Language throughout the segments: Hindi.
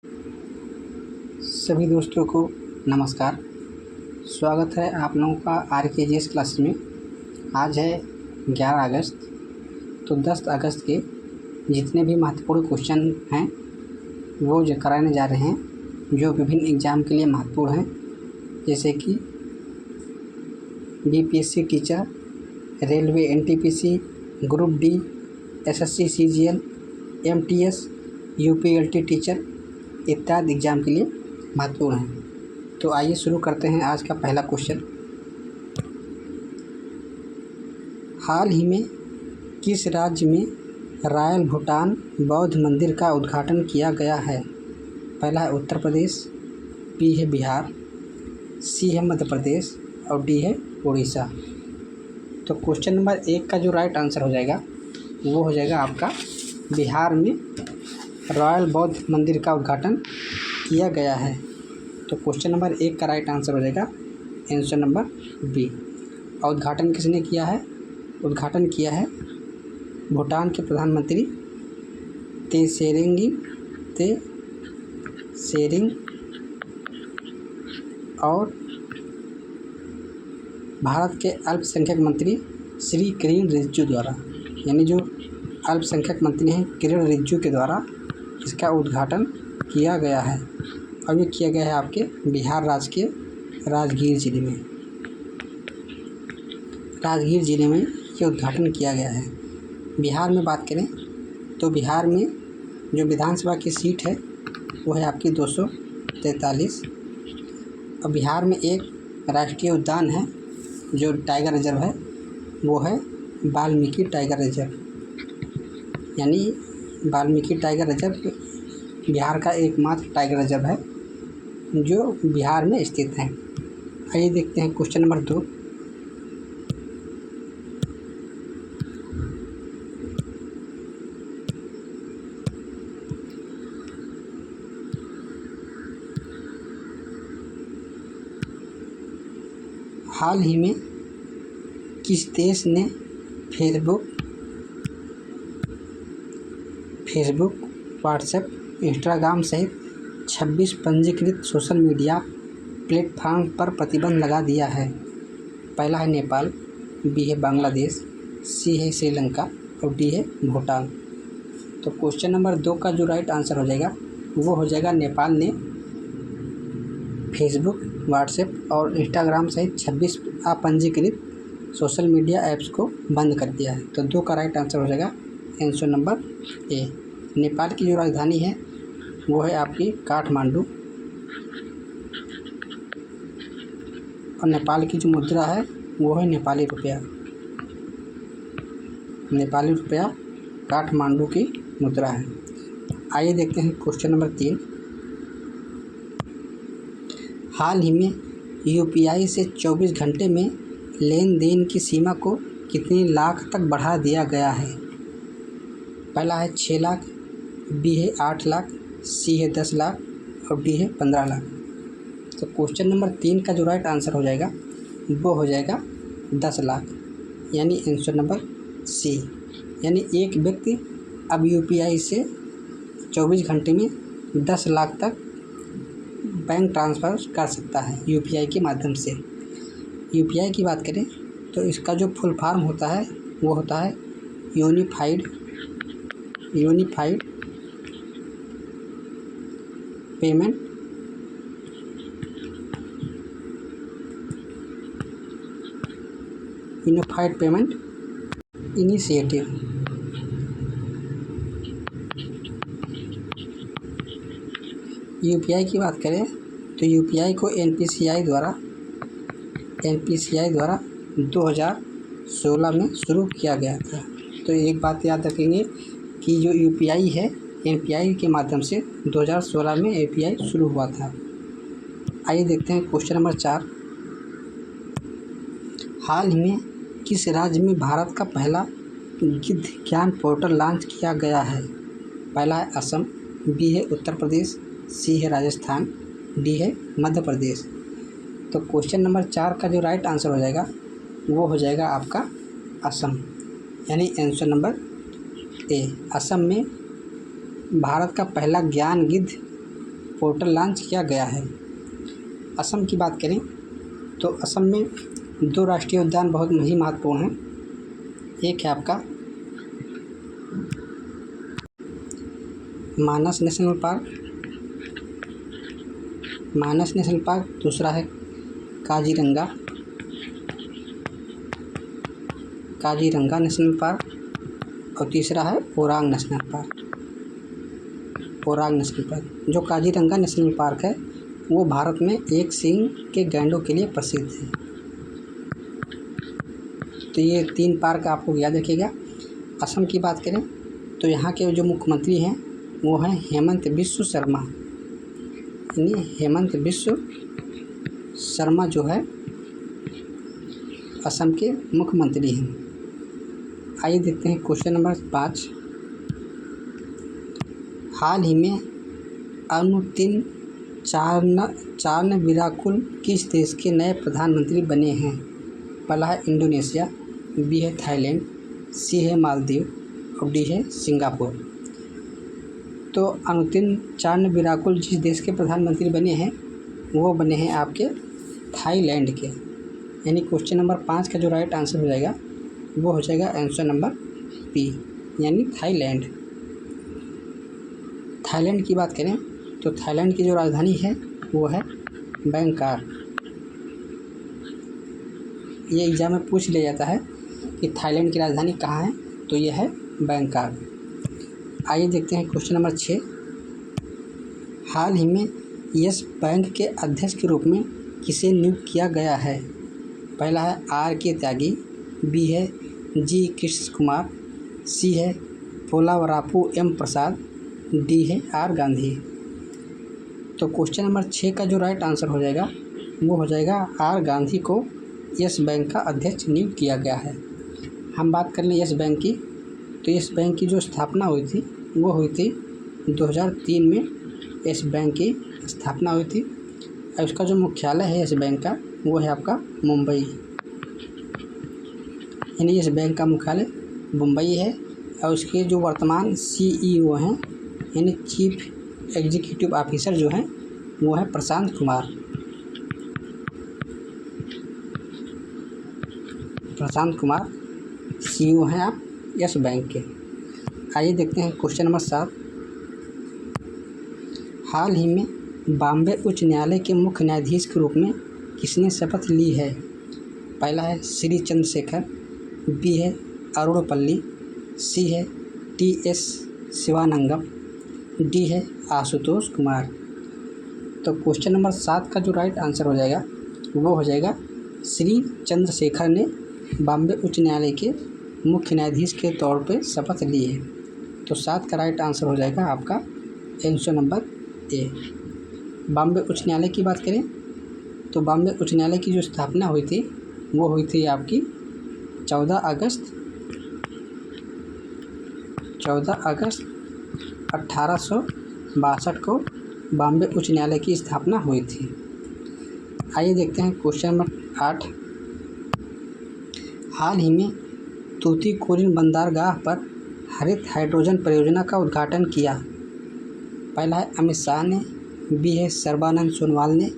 सभी दोस्तों को नमस्कार। स्वागत है आप लोगों का RKGS क्लास में। आज है 11 अगस्त। तो 10 अगस्त के जितने भी महत्वपूर्ण क्वेश्चन हैं वो जो कराने जा रहे हैं, जो विभिन्न एग्ज़ाम के लिए महत्वपूर्ण हैं, जैसे कि BPSC teacher, railway NTPC, group D, SSC CGL, MTS, UPLT teacher इत्यादि एग्ज़ाम के लिए महत्वपूर्ण है। तो आइए शुरू करते हैं आज का पहला क्वेश्चन। हाल ही में किस राज्य में रॉयल भूटान बौद्ध मंदिर का उद्घाटन किया गया है? पहला है उत्तर प्रदेश, B है बिहार, C है मध्य प्रदेश और D है उड़ीसा। तो क्वेश्चन नंबर 1 का जो राइट आंसर हो जाएगा वो हो जाएगा आपका बिहार में रॉयल बौद्ध मंदिर का उद्घाटन किया गया है। तो क्वेश्चन नंबर 1 का राइट आंसर हो जाएगा आंसर नंबर B। और उद्घाटन किसने किया है? उद्घाटन किया है भूटान के प्रधानमंत्री त्शेरिंग और भारत के अल्पसंख्यक मंत्री श्री किरेन रिजिजू द्वारा, यानी जो अल्पसंख्यक मंत्री हैं किरेन रिजिजू के द्वारा इसका उद्घाटन किया गया है। और ये किया गया है आपके बिहार राज्य के राजगीर ज़िले में ये उद्घाटन किया गया है। बिहार में बात करें तो बिहार में जो विधानसभा की सीट है वो है आपकी 243। और बिहार में एक राष्ट्रीय उद्यान है जो टाइगर रिजर्व है, वो है वाल्मीकि टाइगर रिजर्व। यानी वाल्मीकि टाइगर रिजर्व बिहार का एकमात्र टाइगर रिजर्व है जो बिहार में स्थित है। आइए देखते हैं क्वेश्चन नंबर 2। हाल ही में किस देश ने फेसबुक, व्हाट्सएप, इंस्टाग्राम सहित 26 पंजीकृत सोशल मीडिया प्लेटफॉर्म पर प्रतिबंध लगा दिया है? पहला है नेपाल, B है बांग्लादेश, C है श्रीलंका और D है भूटान। तो क्वेश्चन नंबर 2 का जो राइट आंसर हो जाएगा वो हो जाएगा नेपाल ने फेसबुक, व्हाट्सएप और इंस्टाग्राम सहित 26 अपंजीकृत सोशल मीडिया ऐप्स को बंद कर दिया है। तो 2 का राइट आंसर हो जाएगा आंसर नंबर A। नेपाल की जो राजधानी है वो है आपकी काठमांडू और नेपाल की जो मुद्रा है वो है नेपाली रुपया काठमांडू की मुद्रा है। आइए देखते हैं क्वेश्चन नंबर 3। हाल ही में UPI से 24 घंटे में लेन देन की सीमा को कितने लाख तक बढ़ा दिया गया है? पहला है 6 लाख, B है 8 लाख, C है 10 लाख और D है 15 लाख। तो क्वेश्चन नंबर 3 का जो राइट आंसर हो जाएगा वो हो जाएगा 10 लाख, यानी आंसर नंबर C। यानी एक व्यक्ति अब UPI से 24 घंटे में 10 लाख तक बैंक ट्रांसफ़र कर सकता है UPI के माध्यम से। UPI की बात करें तो इसका जो फुल फॉर्म होता है वो होता है यूनिफाइड पेमेंट इनिशिएटिव। UPI की बात करें तो UPI को NPCI द्वारा 2016 में शुरू किया गया था। तो एक बात याद रखेंगे कि जो UPI है NPI के माध्यम से 2016 में API शुरू हुआ था। आइए देखते हैं क्वेश्चन नंबर 4। हाल ही में किस राज्य में भारत का पहला गिद्ध ज्ञान पोर्टल लॉन्च किया गया है? पहला है असम, B है उत्तर प्रदेश, C है राजस्थान, D है मध्य प्रदेश। तो क्वेश्चन नंबर 4 का जो राइट आंसर हो जाएगा वो हो जाएगा आपका असम, यानी आंसर नंबर A। असम में भारत का पहला ज्ञान गिद्ध पोर्टल लॉन्च किया गया है। असम की बात करें तो असम में 2 राष्ट्रीय उद्यान बहुत ही महत्वपूर्ण हैं। एक है आपका मानस नेशनल पार्क, दूसरा है काजीरंगा नेशनल पार्क और तीसरा है ओरांग नेशनल पार्क। जो काजीरंगा नेशनल पार्क है वो भारत में एक सींग के गैंडों के लिए प्रसिद्ध है। तो ये 3 पार्क आपको याद रखिएगा। असम की बात करें तो यहाँ के जो मुख्यमंत्री हैं वो हैं हेमंत बिस्व शर्मा। यानी हेमंत बिस्व शर्मा जो है असम के मुख्यमंत्री हैं। आइए देखते हैं क्वेश्चन नंबर 5। हाल ही में अनुतिन चारनविराकुल किस देश के नए प्रधानमंत्री बने हैं? पहला है इंडोनेशिया, बी है थाईलैंड, सी है मालदीव और डी है सिंगापुर। तो अनुतिन चारनविराकुल जिस देश के प्रधानमंत्री बने हैं वो बने हैं आपके थाईलैंड के। यानी क्वेश्चन नंबर 5 का जो राइट आंसर हो जाएगा वो हो जाएगा आंसर नंबर बी, यानी थाईलैंड। थाईलैंड की बात करें तो थाईलैंड की जो राजधानी है वो है बैंकॉक। ये एग्जाम में पूछ लिया जाता है कि थाईलैंड की राजधानी कहाँ है, तो ये है बैंकॉक। आइए देखते हैं क्वेश्चन नंबर 6। हाल ही में यस बैंक के अध्यक्ष के रूप में किसे नियुक्त किया गया है? पहला है R.K. त्यागी, बी है जी कृष्ण कुमार, सी है पोलावरापू एम प्रसाद, डी है आर गांधी। तो क्वेश्चन नंबर 6 का जो राइट आंसर हो जाएगा वो हो जाएगा आर गांधी को यस बैंक का अध्यक्ष नियुक्त किया गया है। हम बात कर लें यस बैंक की, तो यस बैंक की जो स्थापना हुई थी वो हुई थी 2003 में यस बैंक की स्थापना हुई थी। और उसका जो मुख्यालय है यस बैंक का वो है आपका मुंबई। यानी यस बैंक का मुख्यालय मुंबई है और उसके जो वर्तमान CEO हैं यानी चीफ एग्जीक्यूटिव ऑफिसर जो हैं वो है प्रशांत कुमार CEO हैं आप यस बैंक के। आइए देखते हैं क्वेश्चन नंबर 7। हाल ही में बॉम्बे उच्च न्यायालय के मुख्य न्यायाधीश के रूप में किसने शपथ ली है? पहला है श्री चंद्रशेखर, बी है अरुणपल्ली, सी है TS शिवानंगम, डी है आशुतोष कुमार। तो क्वेश्चन नंबर 7 का जो राइट आंसर हो जाएगा वो हो जाएगा श्री चंद्रशेखर ने बॉम्बे उच्च न्यायालय के मुख्य न्यायाधीश के तौर पे शपथ ली है। तो 7 का राइट आंसर हो जाएगा आपका आंसर नंबर ए। बॉम्बे उच्च न्यायालय की बात करें तो बॉम्बे उच्च न्यायालय की जो स्थापना हुई थी वो हुई थी आपकी 14 अगस्त 1862 को बॉम्बे उच्च न्यायालय की स्थापना हुई थी। आइए देखते हैं क्वेश्चन नंबर 8। हाल ही में तूतीकोरिन बंदरगाह पर हरित हाइड्रोजन परियोजना का उद्घाटन किया। पहला है अमित शाह ने, बी है सर्बानंद सोनोवाल ने,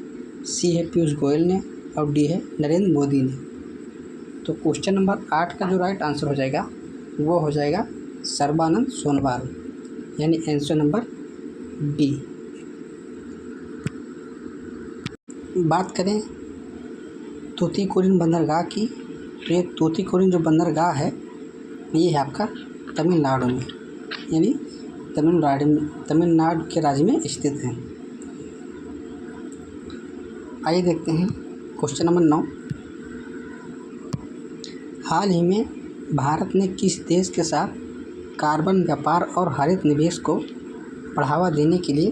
सी है पीयूष गोयल ने और डी है नरेंद्र मोदी ने। तो क्वेश्चन नंबर 8 का जो राइट आंसर हो जाएगा वो हो जाएगा सर्बानंद सोनोवाल, यानी आंसर नंबर बी। बात करें तूतीकोरिन बंदरगाह की, तो ये तूतीकोरिन जो बंदरगाह है ये है आपका तमिलनाडु में, यानी तमिलनाडु के राज्य में स्थित है। आइए देखते हैं क्वेश्चन नंबर 9। हाल ही में भारत ने किस देश के साथ कार्बन व्यापार और हरित निवेश को बढ़ावा देने के लिए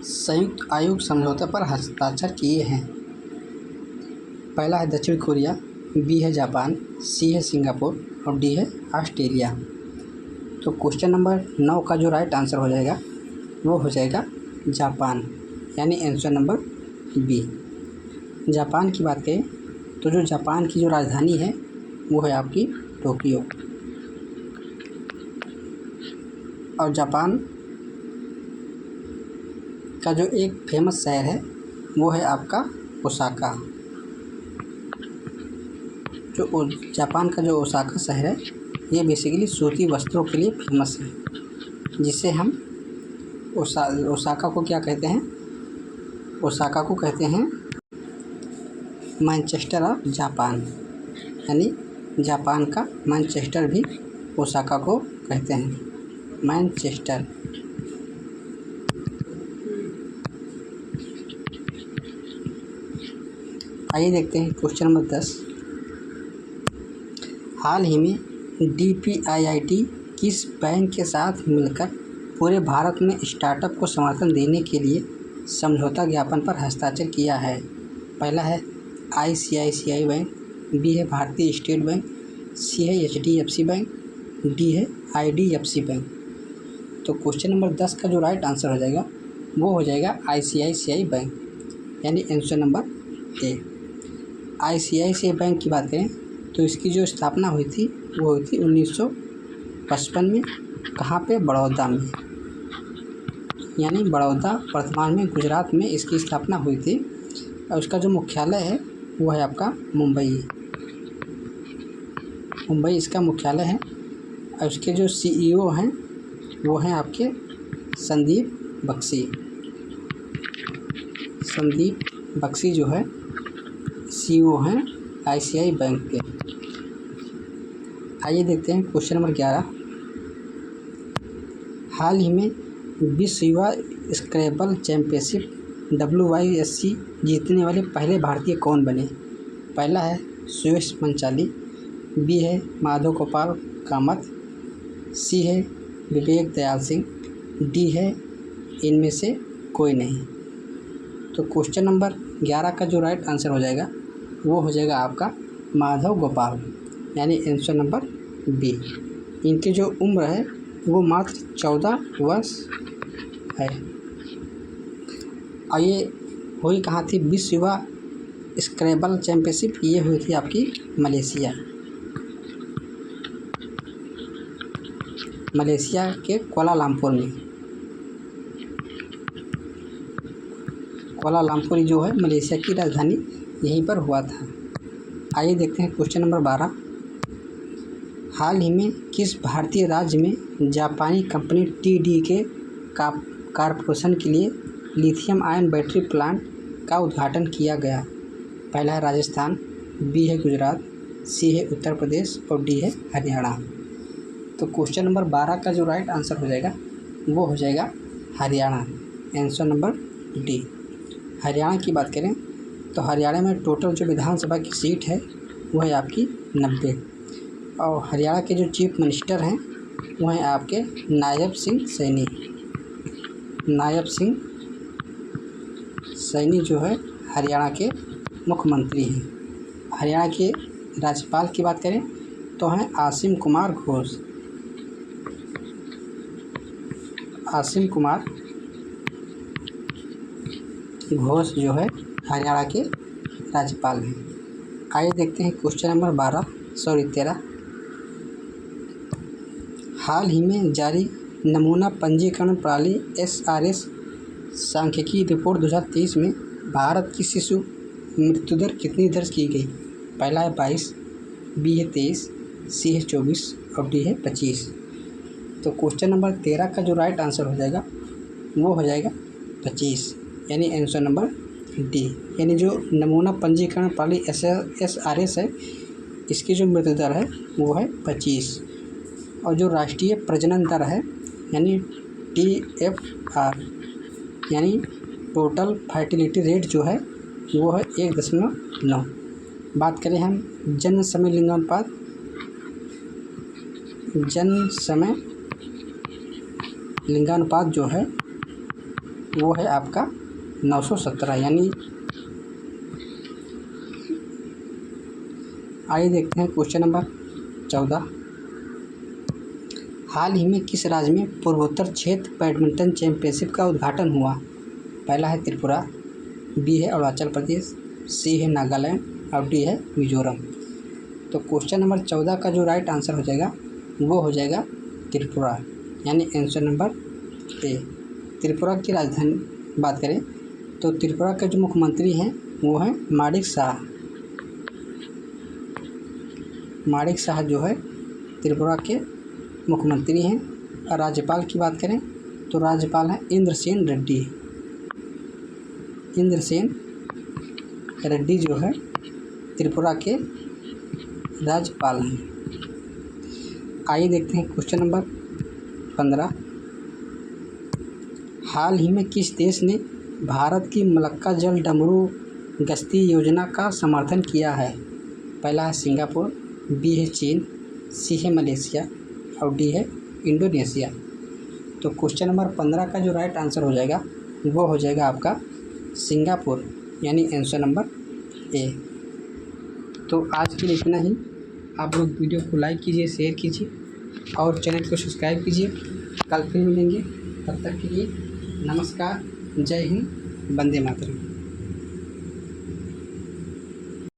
संयुक्त आयोग समझौते पर हस्ताक्षर किए हैं? पहला है दक्षिण कोरिया, बी है जापान, सी है सिंगापुर और डी है ऑस्ट्रेलिया। तो क्वेश्चन नंबर 9 का जो राइट आंसर हो जाएगा वो हो जाएगा जापान, यानी आंसर नंबर बी। जापान की बात करें तो जो जापान की जो राजधानी है वो है आपकी टोक्यो। और जापान का जो एक फेमस शहर है वो है आपका ओसाका। जो जापान का जो ओसाका शहर है ये बेसिकली सूती वस्त्रों के लिए फेमस है, जिसे हम ओसाका को क्या कहते हैं, ओसाका को कहते हैं मैनचेस्टर ऑफ जापान, यानी जापान का मैनचेस्टर भी ओसाका को कहते हैं, मैनचेस्टर। आइए देखते हैं क्वेश्चन नंबर 10। हाल ही में DPIIT किस बैंक के साथ मिलकर पूरे भारत में स्टार्टअप को समर्थन देने के लिए समझौता ज्ञापन पर हस्ताक्षर किया है? पहला है ICICI बैंक, B है भारतीय स्टेट बैंक, C है HDFC बैंक, D है IDFC बैंक। तो क्वेश्चन नंबर 10 का जो राइट आंसर हो जाएगा वो हो जाएगा ICICI बैंक, यानी answer number A. ICICI bank की बात करें तो इसकी जो स्थापना हुई थी वो हुई थी 1955 में। कहाँ पे? बड़ौदा में, यानी बड़ौदा वर्तमान में गुजरात में इसकी स्थापना हुई थी। और उसका जो मुख्यालय है वो है आपका मुंबई इसका मुख्यालय है। और उसके जो CEO हैं वो हैं आपके संदीप बख्शी जो है CEO हैं ICICI बैंक के। आइए देखते हैं क्वेश्चन नंबर 11। हाल ही में विश्व युवा स्क्रैबल चैंपियनशिप WYSC जीतने वाले पहले भारतीय कौन बने? पहला है सुयश पंचाली, B है माधव गोपाल कामत, C है विवेक दयाल सिंह, D है इनमें से कोई नहीं। तो क्वेश्चन नंबर 11 का जो राइट आंसर हो जाएगा वो हो जाएगा आपका माधव गोपाल, यानी आंसर नंबर B। इनकी जो उम्र है वो मात्र 14 वर्ष है। और ये हुई कहाँ थी? विश्व युवा स्क्रैबल चैंपियनशिप ये हुई थी आपकी मलेशिया के कुआलालंपुर में। कुआलालंपुर जो है मलेशिया की राजधानी, यहीं पर हुआ था। आइए देखते हैं क्वेश्चन नंबर 12। हाल ही में किस भारतीय राज्य में जापानी कंपनी TDK कॉर्पोरेशन के लिए लिथियम आयन बैटरी प्लांट का उद्घाटन किया गया? पहला है राजस्थान, B है गुजरात, C है उत्तर प्रदेश और D है हरियाणा। तो क्वेश्चन नंबर 12 का जो राइट आंसर हो जाएगा वो हो जाएगा Haryana, answer number D। Haryana की बात करें तो हरियाणा में टोटल जो विधानसभा की सीट है वो है आपकी 90। और हरियाणा के जो चीफ मिनिस्टर हैं वो हैं आपके नायब सिंह सैनी जो है हरियाणा के मुख्यमंत्री हैं। हरियाणा के राज्यपाल की बात करें तो हैं आसिम कुमार घोष जो है हरियाणा के राज्यपाल हैं। आइए देखते हैं क्वेश्चन नंबर 13। हाल ही में जारी नमूना पंजीकरण प्रणाली SRS सांख्यिकी रिपोर्ट 2023 में भारत की शिशु मृत्यु दर कितनी दर्ज की गई? पहला है 22, B है 23, C है 24 और D है 25। तो क्वेश्चन नंबर 13 का जो राइट आंसर हो जाएगा वो हो जाएगा 25, यानी आंसर नंबर D। यानी जो नमूना पंजीकरण प्रणाली SRS है इसकी जो मृत्यु दर है वो है 25। और जो राष्ट्रीय प्रजनन दर है यानी TFR यानी टोटल फर्टिलिटी रेट जो है वो है 1.9। बात करें हम जन्म समय लिंगानुपात जो है वो है आपका 917, यानी आइए देखते हैं क्वेश्चन नंबर 14। हाल ही में किस राज्य में पूर्वोत्तर क्षेत्र बैडमिंटन चैंपियनशिप का उद्घाटन हुआ? पहला है त्रिपुरा, B है अरुणाचल प्रदेश, C है नागालैंड और D है मिजोरम। तो क्वेश्चन नंबर 14 का जो राइट आंसर हो जाएगा वो हो जाएगा त्रिपुरा, यानी आंसर नंबर ए। त्रिपुरा की राजधानी बात करें तो त्रिपुरा के जो मुख्यमंत्री हैं वो हैं माणिक शाह। माणिक शाह जो है त्रिपुरा के मुख्यमंत्री हैं। और राज्यपाल की बात करें तो राज्यपाल हैं इंद्रसेन रेड्डी। इंद्रसेन रेड्डी जो है त्रिपुरा के राज्यपाल हैं। आइए देखते हैं क्वेश्चन नंबर 15। हाल ही में किस देश ने भारत की मलक्का जल डमरू गश्ती योजना का समर्थन किया है? पहला है सिंगापुर, बी है चीन, सी है मलेशिया और डी है इंडोनेशिया। तो क्वेश्चन नंबर 15 का जो राइट आंसर हो जाएगा वो हो जाएगा आपका सिंगापुर, यानी आंसर नंबर ए। तो आज के लिए इतना ही। आप लोग वीडियो को लाइक कीजिए, शेयर कीजिए और चैनल को सब्सक्राइब कीजिए। कल फिर मिलेंगे, तब तक के लिए नमस्कार, जय हिंद, वंदे मातरम।